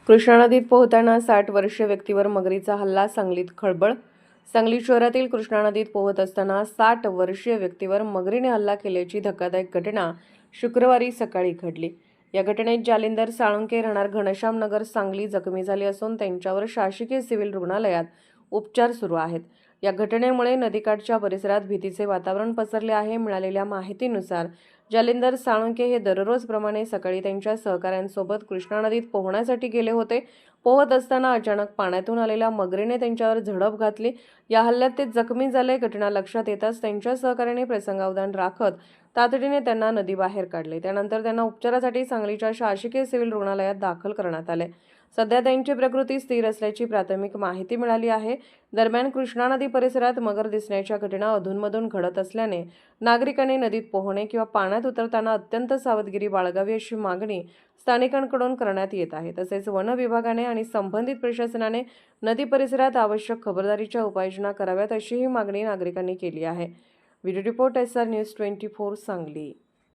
कृष्णा नदीत पोहताना 60 वर्षीय व्यक्तीवर मगरीचा हल्ला, सांगलीत खळबळ. सांगली शहरातील कृष्णा नदीत पोहत असताना 60 वर्षीय व्यक्तीवर मगरीने हल्ला केल्याची धक्कादायक घटना शुक्रवारी सकाळी घडली. या घटनेत जालिंदर साळुंके राहणार घनश्यामनगर सांगली जखमी झाले असून त्यांच्यावर शासकीय सिव्हिल रुग्णालयात उपचार सुरू आहेत. या घटनेमुळे नदीकाठच्या परिसरात भीतीचे वातावरण पसरले आहे. मिळालेल्या माहितीनुसार जालिंदर साळुंके हे दररोजप्रमाणे सकाळी त्यांच्या सहकाऱ्यांसोबत कृष्णा नदीत पोहण्यासाठी गेले होते. पोहत असताना अचानक पाण्यातून आलेल्या मगरीने त्यांच्यावर झडप घातली. या हल्ल्यात ते जखमी झाले. घटना लक्षात येताच त्यांच्या सहकाऱ्याने प्रसंगावधान राखत तातडीने त्यांना नदीबाहेर काढले. त्यानंतर त्यांना उपचारासाठी सांगलीच्या शासकीय सिव्हिल रुग्णालयात दाखल करण्यात आले. सध्या त्यांची प्रकृती स्थिर असल्याची प्राथमिक माहिती मिळाली आहे. दरम्यान कृष्णा नदी परिसरात मगर दिसण्याच्या घटना अधूनमधून घडत असल्याने नागरिकांनी नदीत पोहणे किंवा पाण्यात उतरताना अत्यंत सावधगिरी बाळगावी अशी मागणी स्थानिकांकडून करण्यात येत आहे. तसेच वन विभागाने आणि संबंधित प्रशासनाने नदी परिसरात आवश्यक खबरदारीच्या उपाययोजना कराव्यात अशीही मागणी नागरिकांनी केली आहे. Video report SR news 24 Sangli.